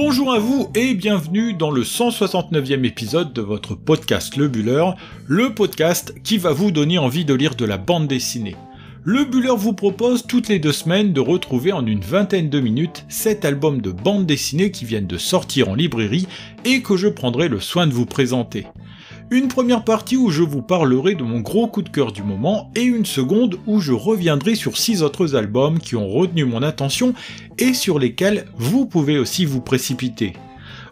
Bonjour à vous et bienvenue dans le 169e épisode de votre podcast Le Bulleur, le podcast qui va vous donner envie de lire de la bande dessinée. Le Bulleur vous propose toutes les 2 semaines de retrouver en une vingtaine de minutes 7 albums de bande dessinée qui viennent de sortir en librairie et que je prendrai le soin de vous présenter. Une première partie où je vous parlerai de mon gros coup de cœur du moment et une seconde où je reviendrai sur 6 autres albums qui ont retenu mon attention et sur lesquels vous pouvez aussi vous précipiter.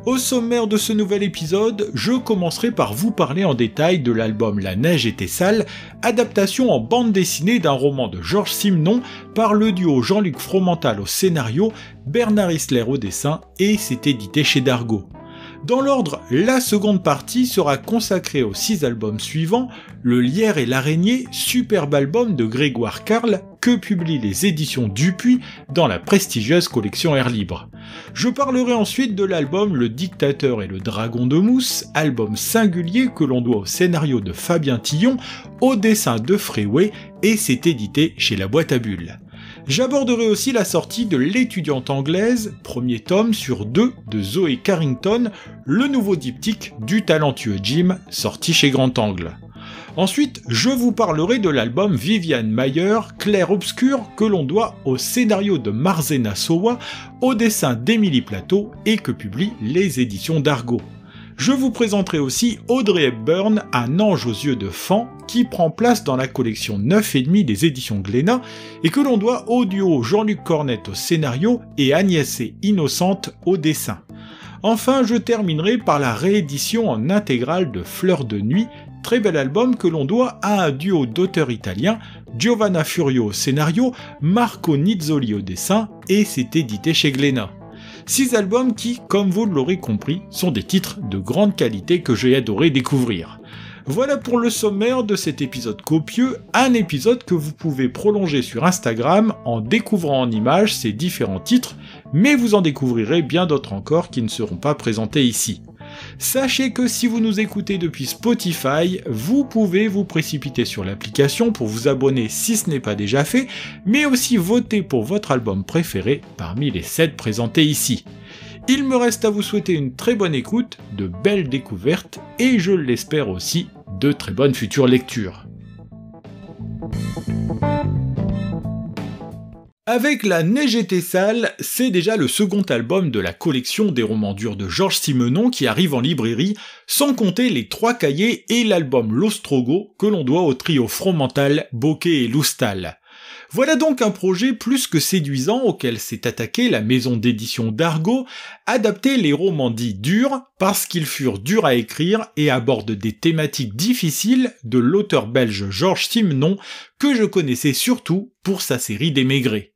Au sommaire de ce nouvel épisode, je commencerai par vous parler en détail de l'album La Neige était sale, adaptation en bande dessinée d'un roman de Georges Simenon par le duo Jean-Luc Fromental au scénario, Bernard Isler au dessin et c'est édité chez Dargaud. Dans l'ordre, la seconde partie sera consacrée aux 6 albums suivants, Le Lierre et l'Araignée, superbe album de Grégoire Carle, que publient les éditions Dupuis dans la prestigieuse collection Air Libre. Je parlerai ensuite de l'album Le Dictateur et le Dragon de Mousse, album singulier que l'on doit au scénario de Fabien Tillon, au dessin de Freeway, et c'est édité chez La Boîte à Bulles. J'aborderai aussi la sortie de L'étudiante anglaise, premier tome sur 2 de Zoé Carrington, le nouveau diptyque du talentueux Jim, sorti chez Grand Angle. Ensuite, je vous parlerai de l'album Viviane Mayer, Clair Obscur, que l'on doit au scénario de Marzena Sowa, au dessin d'Émilie Plateau et que publient les éditions Dargaud. Je vous présenterai aussi Audrey Hepburn, Un ange aux yeux de fan, qui prend place dans la collection 9,5 des éditions Glénat et que l'on doit au duo Jean-Luc Cornette au scénario et Agnès Innocente au dessin. Enfin, je terminerai par la réédition en intégrale de Fleurs de nuit, très bel album que l'on doit à un duo d'auteurs italiens, Giovanna Furio au scénario, Marco Nizzoli au dessin et c'est édité chez Glénat. 6 albums qui, comme vous l'aurez compris, sont des titres de grande qualité que j'ai adoré découvrir. Voilà pour le sommaire de cet épisode copieux, un épisode que vous pouvez prolonger sur Instagram en découvrant en images ces différents titres, mais vous en découvrirez bien d'autres encore qui ne seront pas présentés ici. Sachez que si vous nous écoutez depuis Spotify, vous pouvez vous précipiter sur l'application pour vous abonner si ce n'est pas déjà fait, mais aussi voter pour votre album préféré parmi les 7 présentés ici. Il me reste à vous souhaiter une très bonne écoute, de belles découvertes et je l'espère aussi, de très bonnes futures lectures. Avec La Neige était sale, c'est déjà le second album de la collection des romans durs de Georges Simenon qui arrive en librairie, sans compter les 3 cahiers et l'album L'Ostrogo que l'on doit au trio Fromental, Bocquet et Loustal. Voilà donc un projet plus que séduisant auquel s'est attaquée la maison d'édition Dargaud, adapter les romans dits durs parce qu'ils furent durs à écrire et abordent des thématiques difficiles de l'auteur belge Georges Simenon que je connaissais surtout pour sa série des Maigrets.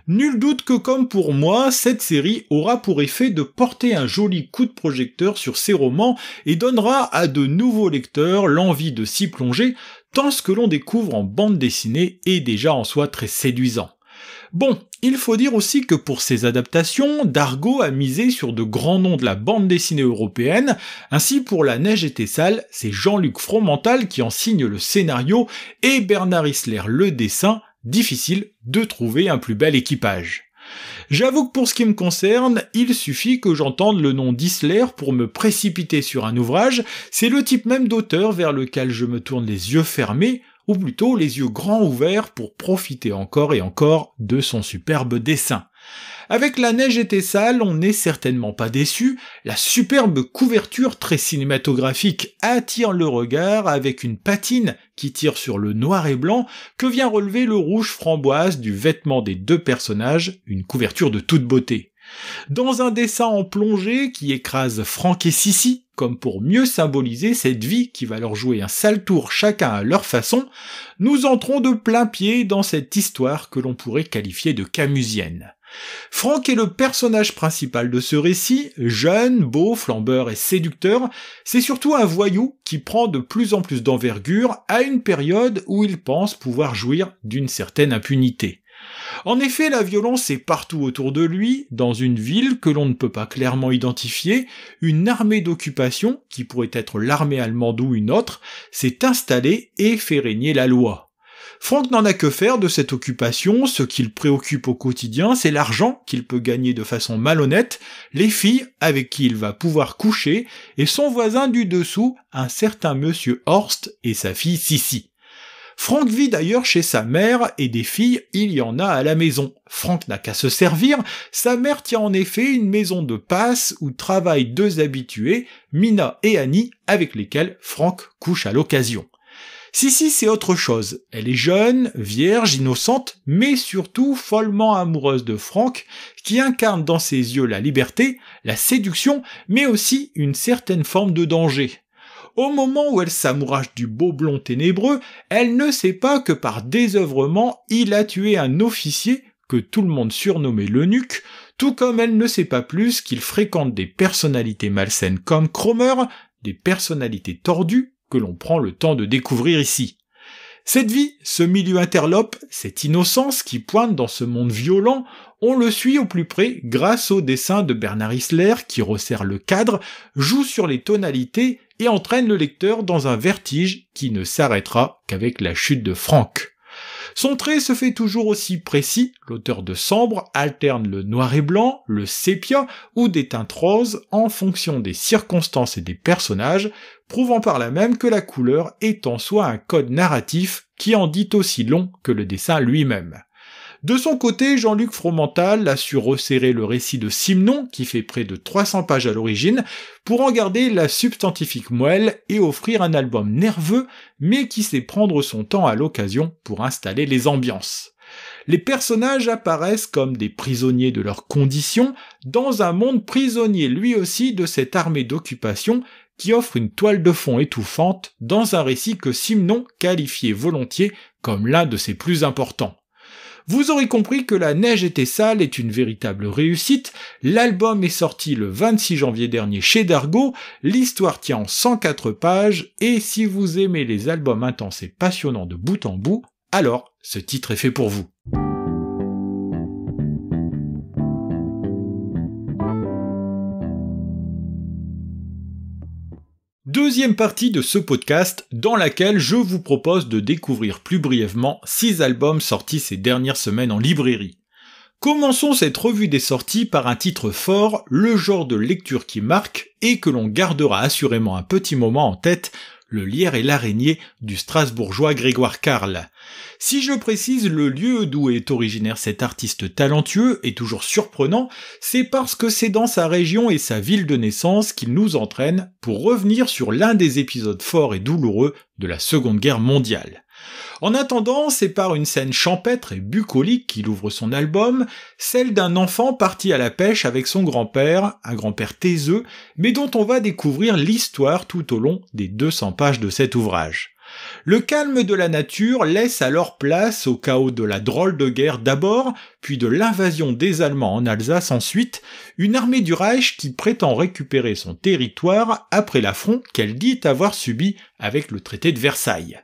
Nul doute que comme pour moi, cette série aura pour effet de porter un joli coup de projecteur sur ces romans et donnera à de nouveaux lecteurs l'envie de s'y plonger, tant ce que l'on découvre en bande dessinée est déjà en soi très séduisant. Bon, il faut dire aussi que pour ces adaptations, Dargaud a misé sur de grands noms de la bande dessinée européenne, ainsi pour La Neige était sale, c'est Jean-Luc Fromental qui en signe le scénario et Bernard Isler le dessin, difficile de trouver un plus bel équipage. J'avoue que pour ce qui me concerne, il suffit que j'entende le nom d'Isler pour me précipiter sur un ouvrage, c'est le type même d'auteur vers lequel je me tourne les yeux fermés, ou plutôt les yeux grands ouverts pour profiter encore et encore de son superbe dessin. Avec La Neige était sale, on n'est certainement pas déçu, la superbe couverture très cinématographique attire le regard avec une patine qui tire sur le noir et blanc que vient relever le rouge framboise du vêtement des 2 personnages, une couverture de toute beauté. Dans un dessin en plongée qui écrase Franck et Sissi, comme pour mieux symboliser cette vie qui va leur jouer un sale tour chacun à leur façon, nous entrons de plein pied dans cette histoire que l'on pourrait qualifier de camusienne. Franck est le personnage principal de ce récit, jeune, beau, flambeur et séducteur, c'est surtout un voyou qui prend de plus en plus d'envergure à une période où il pense pouvoir jouir d'une certaine impunité. En effet, la violence est partout autour de lui, dans une ville que l'on ne peut pas clairement identifier, une armée d'occupation, qui pourrait être l'armée allemande ou une autre, s'est installée et fait régner la loi. Franck n'en a que faire de cette occupation, ce qui le préoccupe au quotidien, c'est l'argent qu'il peut gagner de façon malhonnête, les filles avec qui il va pouvoir coucher, et son voisin du dessous, un certain monsieur Horst et sa fille Sissi. Franck vit d'ailleurs chez sa mère, et des filles, il y en a à la maison. Franck n'a qu'à se servir, sa mère tient en effet une maison de passe où travaillent 2 habitués, Mina et Annie, avec lesquels Franck couche à l'occasion. Sissi, c'est autre chose. Elle est jeune, vierge, innocente, mais surtout follement amoureuse de Franck, qui incarne dans ses yeux la liberté, la séduction, mais aussi une certaine forme de danger. Au moment où elle s'amourache du beau blond ténébreux, elle ne sait pas que par désœuvrement, il a tué un officier que tout le monde surnommait l'eunuque, tout comme elle ne sait pas plus qu'il fréquente des personnalités malsaines comme Cromer, des personnalités tordues, que l'on prend le temps de découvrir ici. Cette vie, ce milieu interlope, cette innocence qui pointe dans ce monde violent, on le suit au plus près grâce au dessin de Bernard Isler qui resserre le cadre, joue sur les tonalités et entraîne le lecteur dans un vertige qui ne s'arrêtera qu'avec la chute de Franck. Son trait se fait toujours aussi précis, l'auteur de Sambre alterne le noir et blanc, le sépia ou des teintes roses en fonction des circonstances et des personnages, prouvant par là même que la couleur est en soi un code narratif qui en dit aussi long que le dessin lui-même. De son côté, Jean-Luc Fromental a su resserrer le récit de Simon, qui fait près de 300 pages à l'origine, pour en garder la substantifique moelle et offrir un album nerveux, mais qui sait prendre son temps à l'occasion pour installer les ambiances. Les personnages apparaissent comme des prisonniers de leurs conditions, dans un monde prisonnier lui aussi de cette armée d'occupation qui offre une toile de fond étouffante dans un récit que Simon qualifiait volontiers comme l'un de ses plus importants. Vous aurez compris que La Neige était sale est une véritable réussite, l'album est sorti le 26 janvier dernier chez Dargaud, l'histoire tient en 104 pages, et si vous aimez les albums intenses et passionnants de bout en bout, alors ce titre est fait pour vous. Deuxième partie de ce podcast dans laquelle je vous propose de découvrir plus brièvement 6 albums sortis ces dernières semaines en librairie. Commençons cette revue des sorties par un titre fort, le genre de lecture qui marque et que l'on gardera assurément un petit moment en tête, Le Lierre et l'araignée du Strasbourgeois Grégoire Carle. Si je précise le lieu d'où est originaire cet artiste talentueux et toujours surprenant, c'est parce que c'est dans sa région et sa ville de naissance qu'il nous entraîne pour revenir sur l'un des épisodes forts et douloureux de la Seconde Guerre mondiale. En attendant, c'est par une scène champêtre et bucolique qu'il ouvre son album, celle d'un enfant parti à la pêche avec son grand-père, un grand-père taiseux, mais dont on va découvrir l'histoire tout au long des 200 pages de cet ouvrage. Le calme de la nature laisse alors place au chaos de la drôle de guerre d'abord, puis de l'invasion des Allemands en Alsace ensuite, une armée du Reich qui prétend récupérer son territoire après l'affront qu'elle dit avoir subi avec le traité de Versailles.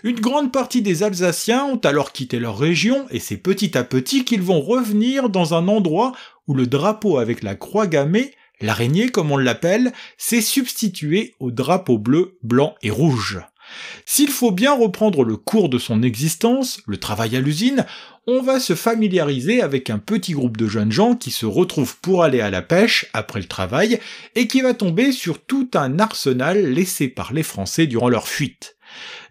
Une grande partie des Alsaciens ont alors quitté leur région et c'est petit à petit qu'ils vont revenir dans un endroit où le drapeau avec la croix gammée, l'araignée comme on l'appelle, s'est substitué au drapeau bleu, blanc et rouge. S'il faut bien reprendre le cours de son existence, le travail à l'usine, on va se familiariser avec un petit groupe de jeunes gens qui se retrouvent pour aller à la pêche après le travail et qui va tomber sur tout un arsenal laissé par les Français durant leur fuite.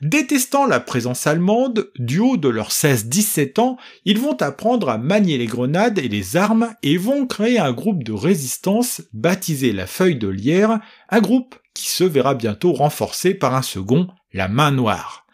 Détestant la présence allemande, du haut de leurs 16-17 ans, ils vont apprendre à manier les grenades et les armes et vont créer un groupe de résistance baptisé la Feuille de Lierre, un groupe qui se verra bientôt renforcé par un second, la Main Noire.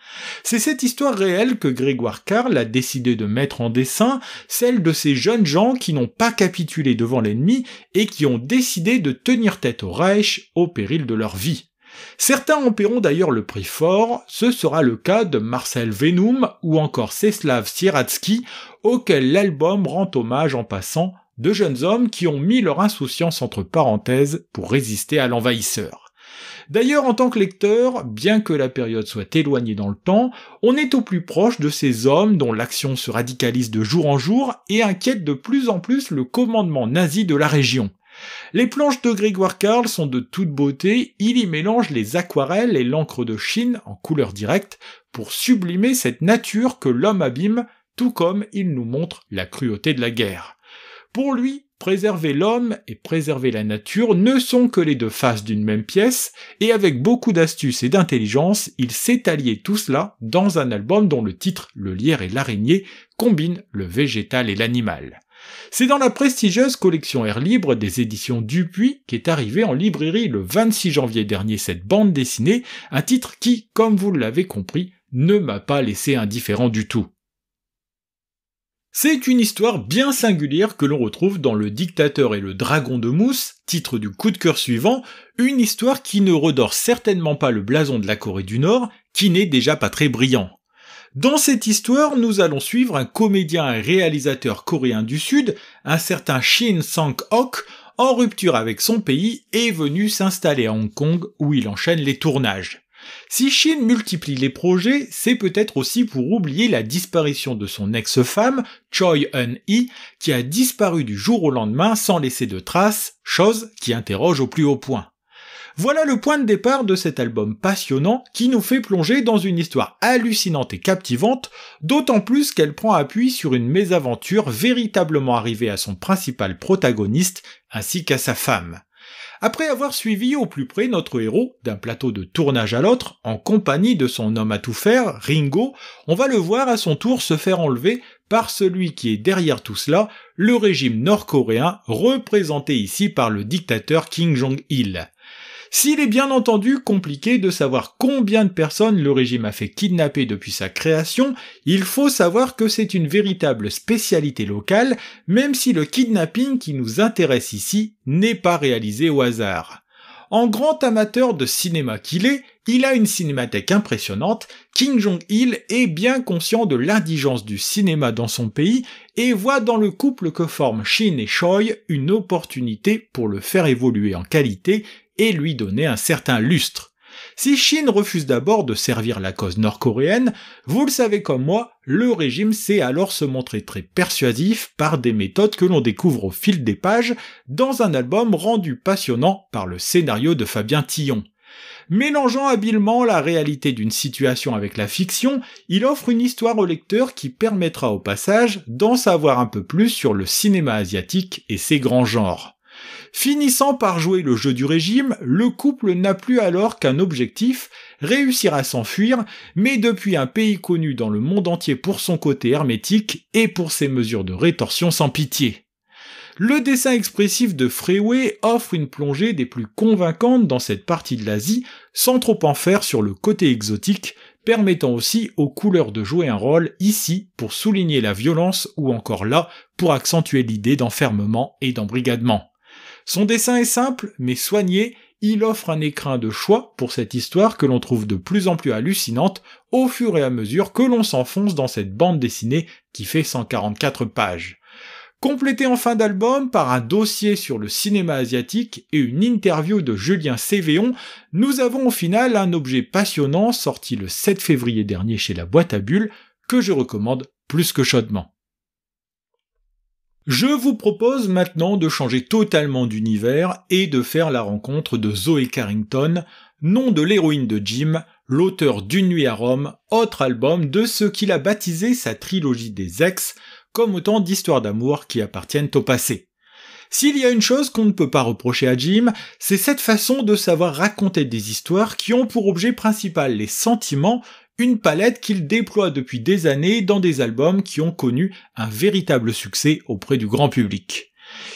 C'est cette histoire réelle que Grégoire Carle a décidé de mettre en dessin, celle de ces jeunes gens qui n'ont pas capitulé devant l'ennemi et qui ont décidé de tenir tête au Reich au péril de leur vie. Certains en paieront d'ailleurs le prix fort, ce sera le cas de Marcel Venum ou encore Czeslaw Sieradzki, auxquels l'album rend hommage en passant, de jeunes hommes qui ont mis leur insouciance entre parenthèses pour résister à l'envahisseur. D'ailleurs, en tant que lecteur, bien que la période soit éloignée dans le temps, on est au plus proche de ces hommes dont l'action se radicalise de jour en jour et inquiète de plus en plus le commandement nazi de la région. Les planches de Grégoire Carl sont de toute beauté, il y mélange les aquarelles et l'encre de Chine en couleur directe pour sublimer cette nature que l'homme abîme, tout comme il nous montre la cruauté de la guerre. Pour lui, préserver l'homme et préserver la nature ne sont que les deux faces d'une même pièce, et avec beaucoup d'astuce et d'intelligence, il sait allier tout cela dans un album dont le titre Le lierre et l'araignée combine le végétal et l'animal. C'est dans la prestigieuse collection Air Libre des éditions Dupuis qu'est arrivée en librairie le 26 janvier dernier cette bande dessinée, un titre qui, comme vous l'avez compris, ne m'a pas laissé indifférent du tout. C'est une histoire bien singulière que l'on retrouve dans Le Dictateur et le Dragon de Mousse, titre du coup de cœur suivant, une histoire qui ne redore certainement pas le blason de la Corée du Nord, qui n'est déjà pas très brillant. Dans cette histoire, nous allons suivre un comédien et réalisateur coréen du Sud, un certain Shin Sang-ok, en rupture avec son pays et venu s'installer à Hong Kong où il enchaîne les tournages. Si Shin multiplie les projets, c'est peut-être aussi pour oublier la disparition de son ex-femme, Choi Eun-hee, qui a disparu du jour au lendemain sans laisser de traces, chose qui interroge au plus haut point. Voilà le point de départ de cet album passionnant qui nous fait plonger dans une histoire hallucinante et captivante, d'autant plus qu'elle prend appui sur une mésaventure véritablement arrivée à son principal protagoniste ainsi qu'à sa femme. Après avoir suivi au plus près notre héros d'un plateau de tournage à l'autre, en compagnie de son homme à tout faire, Ringo, on va le voir à son tour se faire enlever par celui qui est derrière tout cela, le régime nord-coréen, représenté ici par le dictateur Kim Jong-il. S'il est bien entendu compliqué de savoir combien de personnes le régime a fait kidnapper depuis sa création, il faut savoir que c'est une véritable spécialité locale, même si le kidnapping qui nous intéresse ici n'est pas réalisé au hasard. En grand amateur de cinéma qu'il est, il a une cinémathèque impressionnante, Kim Jong-il est bien conscient de l'indigence du cinéma dans son pays et voit dans le couple que forment Shin et Choi une opportunité pour le faire évoluer en qualité et lui donner un certain lustre. Si Shin refuse d'abord de servir la cause nord-coréenne, vous le savez comme moi, le régime sait alors se montrer très persuasif par des méthodes que l'on découvre au fil des pages dans un album rendu passionnant par le scénario de Fabien Tillon. Mélangeant habilement la réalité d'une situation avec la fiction, il offre une histoire au lecteur qui permettra au passage d'en savoir un peu plus sur le cinéma asiatique et ses grands genres. Finissant par jouer le jeu du régime, le couple n'a plus alors qu'un objectif, réussir à s'enfuir, mais depuis un pays connu dans le monde entier pour son côté hermétique et pour ses mesures de rétorsion sans pitié. Le dessin expressif de Freeway offre une plongée des plus convaincantes dans cette partie de l'Asie, sans trop en faire sur le côté exotique, permettant aussi aux couleurs de jouer un rôle ici pour souligner la violence ou encore là pour accentuer l'idée d'enfermement et d'embrigadement. Son dessin est simple, mais soigné, il offre un écrin de choix pour cette histoire que l'on trouve de plus en plus hallucinante au fur et à mesure que l'on s'enfonce dans cette bande dessinée qui fait 144 pages. Complété en fin d'album par un dossier sur le cinéma asiatique et une interview de Julien Cévéon, nous avons au final un objet passionnant sorti le 7 février dernier chez la Boîte à Bulles, que je recommande plus que chaudement. Je vous propose maintenant de changer totalement d'univers et de faire la rencontre de Zoé Carrington, nom de l'héroïne de Jim, l'auteur d'Une nuit à Rome, autre album de ce qu'il a baptisé sa trilogie des ex, comme autant d'histoires d'amour qui appartiennent au passé. S'il y a une chose qu'on ne peut pas reprocher à Jim, c'est cette façon de savoir raconter des histoires qui ont pour objet principal les sentiments, une palette qu'il déploie depuis des années dans des albums qui ont connu un véritable succès auprès du grand public.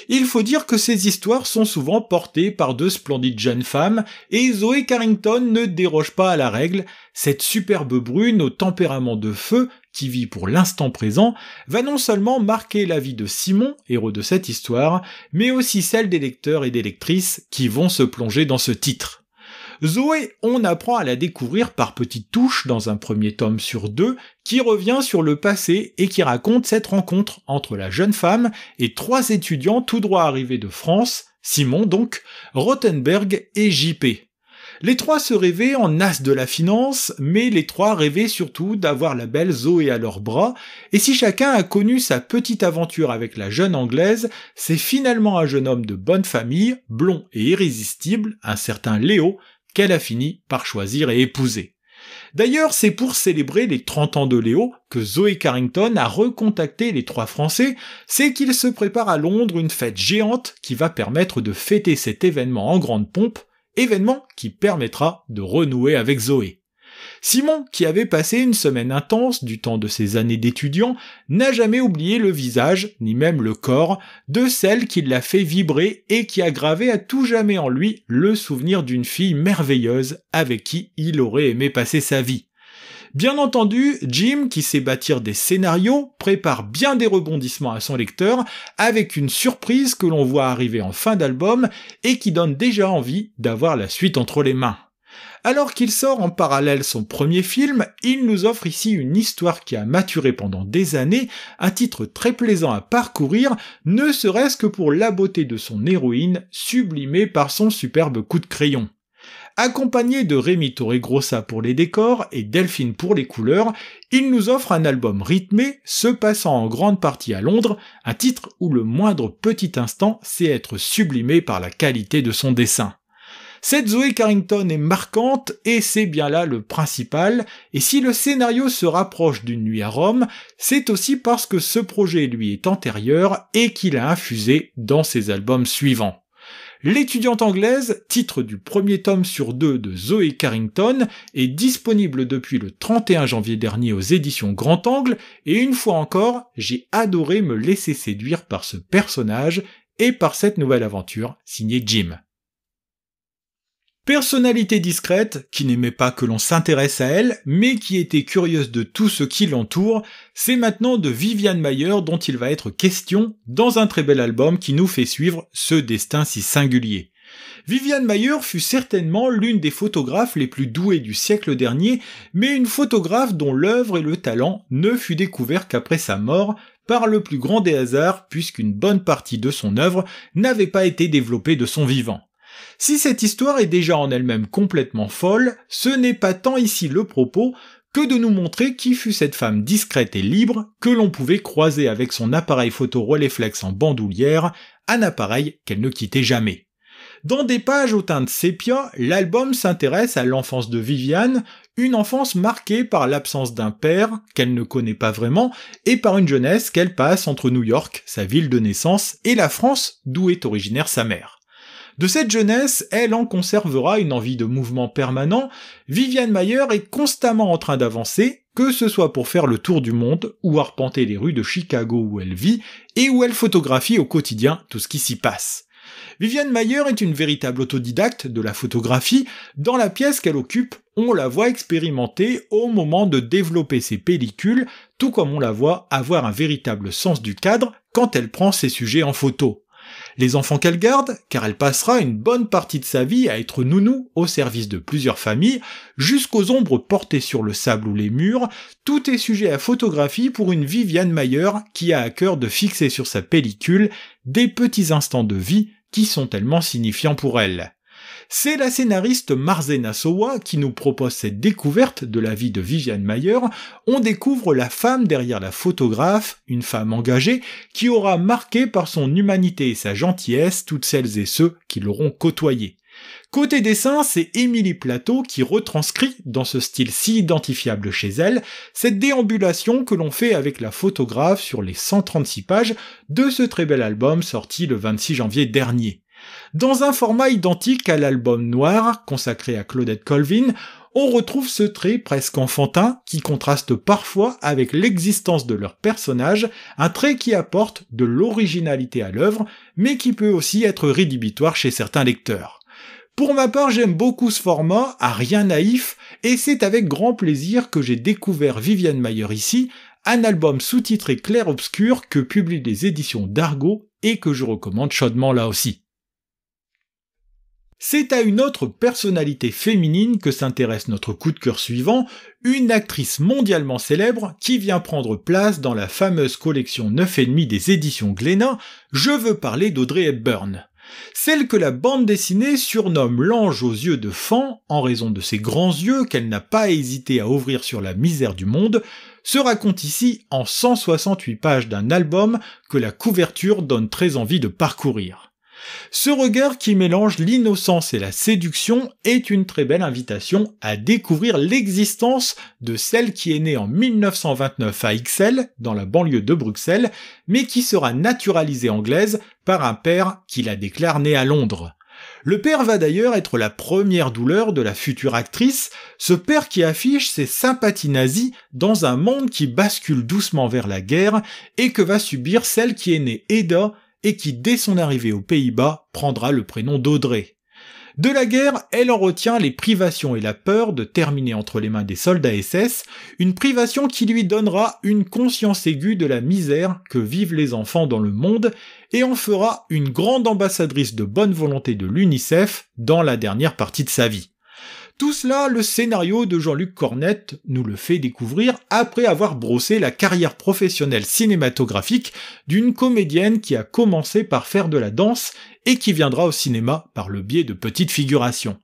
Il faut dire que ces histoires sont souvent portées par de splendides jeunes femmes, et Zoé Carrington ne déroge pas à la règle. Cette superbe brune au tempérament de feu, qui vit pour l'instant présent, va non seulement marquer la vie de Simon, héros de cette histoire, mais aussi celle des lecteurs et des lectrices qui vont se plonger dans ce titre. Zoé, on apprend à la découvrir par petites touches dans un premier tome sur 2, qui revient sur le passé et qui raconte cette rencontre entre la jeune femme et 3 étudiants tout droit arrivés de France, Simon donc, Rothenberg et JP. Les trois se rêvaient en as de la finance, mais les trois rêvaient surtout d'avoir la belle Zoé à leurs bras, et si chacun a connu sa petite aventure avec la jeune Anglaise, c'est finalement un jeune homme de bonne famille, blond et irrésistible, un certain Léo, qu'elle a fini par choisir et épouser. D'ailleurs, c'est pour célébrer les 30 ans de Léo que Zoé Carrington a recontacté les trois Français, c'est qu'il se prépare à Londres une fête géante qui va permettre de fêter cet événement en grande pompe, événement qui permettra de renouer avec Zoé. Simon, qui avait passé une semaine intense du temps de ses années d'étudiant, n'a jamais oublié le visage, ni même le corps, de celle qui l'a fait vibrer et qui a gravé à tout jamais en lui le souvenir d'une fille merveilleuse avec qui il aurait aimé passer sa vie. Bien entendu, Jim, qui sait bâtir des scénarios, prépare bien des rebondissements à son lecteur, avec une surprise que l'on voit arriver en fin d'album et qui donne déjà envie d'avoir la suite entre les mains. Alors qu'il sort en parallèle son premier film, il nous offre ici une histoire qui a maturé pendant des années, un titre très plaisant à parcourir, ne serait-ce que pour la beauté de son héroïne, sublimée par son superbe coup de crayon. Accompagné de Rémi Torregrossa pour les décors et Delphine pour les couleurs, il nous offre un album rythmé, se passant en grande partie à Londres, un titre où le moindre petit instant sait être sublimé par la qualité de son dessin. Cette Zoé Carrington est marquante et c'est bien là le principal, et si le scénario se rapproche d'une nuit à Rome, c'est aussi parce que ce projet lui est antérieur et qu'il a infusé dans ses albums suivants. L'étudiante anglaise, titre du premier tome sur 2 de Zoé Carrington, est disponible depuis le 31 janvier dernier aux éditions Grand Angle, et une fois encore, j'ai adoré me laisser séduire par ce personnage et par cette nouvelle aventure signée Jim. Personnalité discrète, qui n'aimait pas que l'on s'intéresse à elle, mais qui était curieuse de tout ce qui l'entoure, c'est maintenant de Viviane Mayer dont il va être question dans un très bel album qui nous fait suivre ce destin si singulier. Viviane Mayer fut certainement l'une des photographes les plus douées du siècle dernier, mais une photographe dont l'œuvre et le talent ne fut découvert qu'après sa mort, par le plus grand des hasards puisqu'une bonne partie de son œuvre n'avait pas été développée de son vivant. Si cette histoire est déjà en elle-même complètement folle, ce n'est pas tant ici le propos que de nous montrer qui fut cette femme discrète et libre que l'on pouvait croiser avec son appareil photo Rolleiflex en bandoulière, un appareil qu'elle ne quittait jamais. Dans des pages aux teintes sépia, l'album s'intéresse à l'enfance de Viviane, une enfance marquée par l'absence d'un père, qu'elle ne connaît pas vraiment, et par une jeunesse qu'elle passe entre New York, sa ville de naissance, et la France, d'où est originaire sa mère. De cette jeunesse, elle en conservera une envie de mouvement permanent. Viviane Mayer est constamment en train d'avancer, que ce soit pour faire le tour du monde ou arpenter les rues de Chicago où elle vit et où elle photographie au quotidien tout ce qui s'y passe. Viviane Mayer est une véritable autodidacte de la photographie. Dans la pièce qu'elle occupe, on la voit expérimenter au moment de développer ses pellicules, tout comme on la voit avoir un véritable sens du cadre quand elle prend ses sujets en photo. Les enfants qu'elle garde, car elle passera une bonne partie de sa vie à être nounou au service de plusieurs familles, jusqu'aux ombres portées sur le sable ou les murs, tout est sujet à photographie pour une Viviane Mayer qui a à cœur de fixer sur sa pellicule des petits instants de vie qui sont tellement signifiants pour elle. C'est la scénariste Marzena Sowa qui nous propose cette découverte de la vie de Viviane Mayer. On découvre la femme derrière la photographe, une femme engagée, qui aura marqué par son humanité et sa gentillesse toutes celles et ceux qui l'auront côtoyée. Côté dessin, c'est Émilie Plateau qui retranscrit, dans ce style si identifiable chez elle, cette déambulation que l'on fait avec la photographe sur les 136 pages de ce très bel album sorti le 26 janvier dernier. Dans un format identique à l'album noir, consacré à Claudette Colvin, on retrouve ce trait presque enfantin qui contraste parfois avec l'existence de leur personnage, un trait qui apporte de l'originalité à l'œuvre, mais qui peut aussi être rédhibitoire chez certains lecteurs. Pour ma part, j'aime beaucoup ce format, à rien naïf, et c'est avec grand plaisir que j'ai découvert Viviane Mayer ici, un album sous-titré clair-obscur que publient les éditions d'Argo et que je recommande chaudement là aussi. C'est à une autre personnalité féminine que s'intéresse notre coup de cœur suivant, une actrice mondialement célèbre qui vient prendre place dans la fameuse collection 9,5 des éditions Glénat, je veux parler d'Audrey Hepburn. Celle que la bande dessinée surnomme l'ange aux yeux de fan, en raison de ses grands yeux qu'elle n'a pas hésité à ouvrir sur la misère du monde, se raconte ici en 168 pages d'un album que la couverture donne très envie de parcourir. Ce regard qui mélange l'innocence et la séduction est une très belle invitation à découvrir l'existence de celle qui est née en 1929 à Ixelles, dans la banlieue de Bruxelles, mais qui sera naturalisée anglaise par un père qui la déclare née à Londres. Le père va d'ailleurs être la première douleur de la future actrice, ce père qui affiche ses sympathies nazies dans un monde qui bascule doucement vers la guerre et que va subir celle qui est née Eda et qui, dès son arrivée aux Pays-Bas, prendra le prénom d'Audrey. De la guerre, elle en retient les privations et la peur de terminer entre les mains des soldats SS, une privation qui lui donnera une conscience aiguë de la misère que vivent les enfants dans le monde et en fera une grande ambassadrice de bonne volonté de l'UNICEF dans la dernière partie de sa vie. Tout cela, le scénario de Jean-Luc Cornette nous le fait découvrir après avoir brossé la carrière professionnelle cinématographique d'une comédienne qui a commencé par faire de la danse et qui viendra au cinéma par le biais de petites figurations.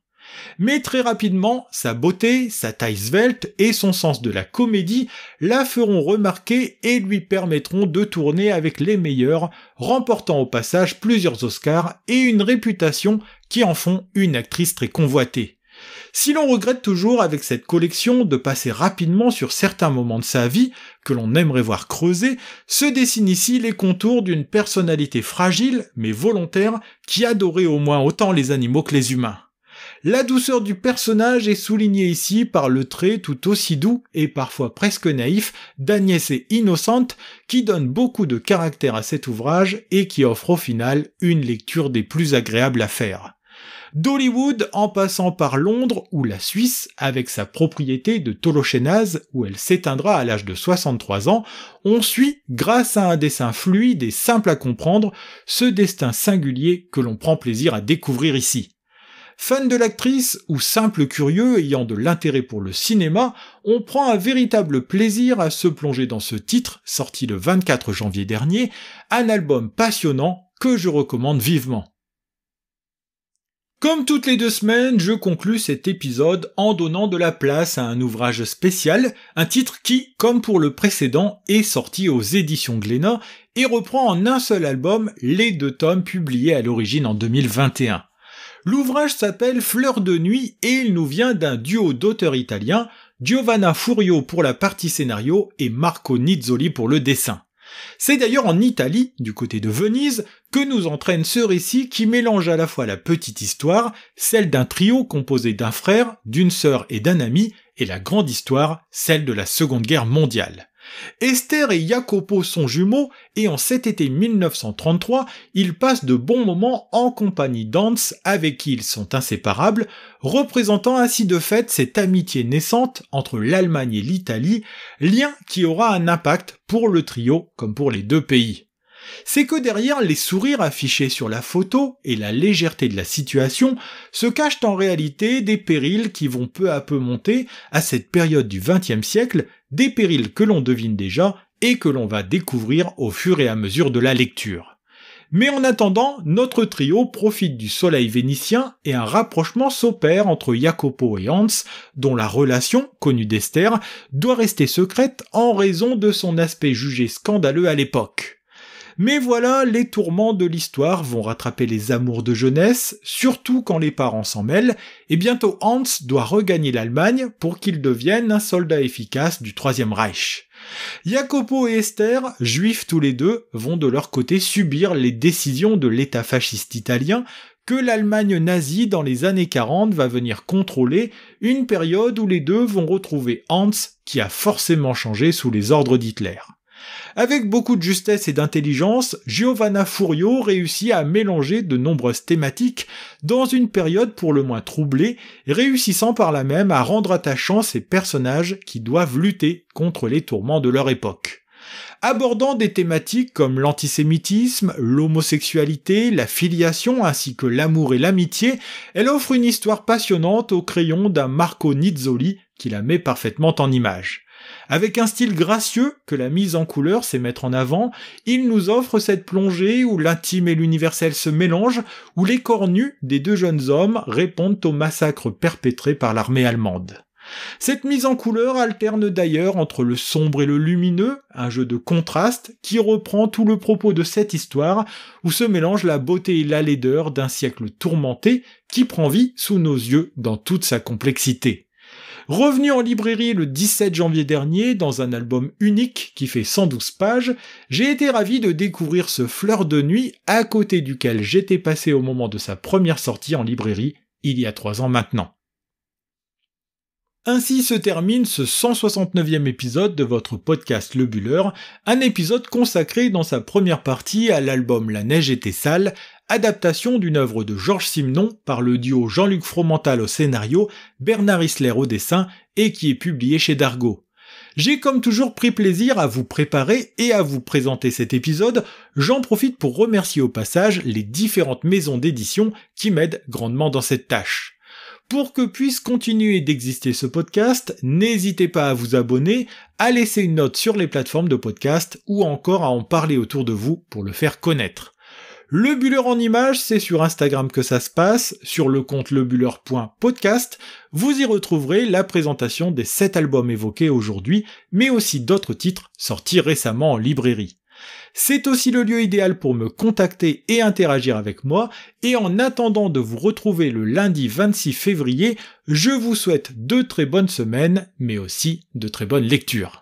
Mais très rapidement, sa beauté, sa taille svelte et son sens de la comédie la feront remarquer et lui permettront de tourner avec les meilleurs, remportant au passage plusieurs Oscars et une réputation qui en font une actrice très convoitée. Si l'on regrette toujours avec cette collection de passer rapidement sur certains moments de sa vie que l'on aimerait voir creuser, se dessinent ici les contours d'une personnalité fragile mais volontaire qui adorait au moins autant les animaux que les humains. La douceur du personnage est soulignée ici par le trait tout aussi doux et parfois presque naïf d'Agnès Innocente qui donne beaucoup de caractère à cet ouvrage et qui offre au final une lecture des plus agréables à faire. D'Hollywood en passant par Londres ou la Suisse avec sa propriété de Tolochenaz où elle s'éteindra à l'âge de 63 ans, on suit, grâce à un dessin fluide et simple à comprendre, ce destin singulier que l'on prend plaisir à découvrir ici. Fan de l'actrice ou simple curieux ayant de l'intérêt pour le cinéma, on prend un véritable plaisir à se plonger dans ce titre, sorti le 24 janvier dernier, un album passionnant que je recommande vivement. Comme toutes les 2 semaines, je conclus cet épisode en donnant de la place à un ouvrage spécial, un titre qui, comme pour le précédent, est sorti aux éditions Glénat et reprend en un seul album les 2 tomes publiés à l'origine en 2021. L'ouvrage s'appelle Fleurs de nuit et il nous vient d'un duo d'auteurs italiens, Giovanna Furio pour la partie scénario et Marco Nizzoli pour le dessin. C'est d'ailleurs en Italie, du côté de Venise, que nous entraîne ce récit qui mélange à la fois la petite histoire, celle d'un trio composé d'un frère, d'une sœur et d'un ami, et la grande histoire, celle de la Seconde Guerre mondiale. Esther et Jacopo sont jumeaux et en cet été 1933, ils passent de bons moments en compagnie d'Hans avec qui ils sont inséparables, représentant ainsi de fait cette amitié naissante entre l'Allemagne et l'Italie, lien qui aura un impact pour le trio comme pour les 2 pays. C'est que derrière les sourires affichés sur la photo et la légèreté de la situation se cachent en réalité des périls qui vont peu à peu monter à cette période du XXe siècle, des périls que l'on devine déjà et que l'on va découvrir au fur et à mesure de la lecture. Mais en attendant, notre trio profite du soleil vénitien et un rapprochement s'opère entre Jacopo et Hans, dont la relation, connue d'Esther, doit rester secrète en raison de son aspect jugé scandaleux à l'époque. Mais voilà, les tourments de l'histoire vont rattraper les amours de jeunesse, surtout quand les parents s'en mêlent, et bientôt Hans doit regagner l'Allemagne pour qu'il devienne un soldat efficace du Troisième Reich. Jacopo et Esther, juifs tous les 2, vont de leur côté subir les décisions de l'État fasciste italien que l'Allemagne nazie dans les années 40 va venir contrôler, une période où les 2 vont retrouver Hans qui a forcément changé sous les ordres d'Hitler. Avec beaucoup de justesse et d'intelligence, Giovanna Furio réussit à mélanger de nombreuses thématiques dans une période pour le moins troublée, réussissant par là même à rendre attachants ces personnages qui doivent lutter contre les tourments de leur époque. Abordant des thématiques comme l'antisémitisme, l'homosexualité, la filiation ainsi que l'amour et l'amitié, elle offre une histoire passionnante au crayon d'un Marco Nizzoli qui la met parfaitement en image. Avec un style gracieux que la mise en couleur sait mettre en avant, il nous offre cette plongée où l'intime et l'universel se mélangent, où les corps nus des deux jeunes hommes répondent au massacre perpétré par l'armée allemande. Cette mise en couleur alterne d'ailleurs entre le sombre et le lumineux, un jeu de contraste qui reprend tout le propos de cette histoire, où se mélange la beauté et la laideur d'un siècle tourmenté qui prend vie sous nos yeux dans toute sa complexité. Revenu en librairie le 17 janvier dernier dans un album unique qui fait 112 pages, j'ai été ravi de découvrir ce Fleur de nuit à côté duquel j'étais passé au moment de sa première sortie en librairie, il y a 3 ans maintenant. Ainsi se termine ce 169e épisode de votre podcast Le Buller, un épisode consacré dans sa première partie à l'album La Neige était sale, adaptation d'une œuvre de Georges Simenon par le duo Jean-Luc Fromental au scénario, Bernard Isler au dessin et qui est publié chez Dargaud. J'ai comme toujours pris plaisir à vous préparer et à vous présenter cet épisode, j'en profite pour remercier au passage les différentes maisons d'édition qui m'aident grandement dans cette tâche. Pour que puisse continuer d'exister ce podcast, n'hésitez pas à vous abonner, à laisser une note sur les plateformes de podcast ou encore à en parler autour de vous pour le faire connaître. Le Buller en images, c'est sur Instagram que ça se passe, sur le compte lebuller.podcast, vous y retrouverez la présentation des 7 albums évoqués aujourd'hui, mais aussi d'autres titres sortis récemment en librairie. C'est aussi le lieu idéal pour me contacter et interagir avec moi, et en attendant de vous retrouver le lundi 26 février, je vous souhaite de très bonnes semaines, mais aussi de très bonnes lectures.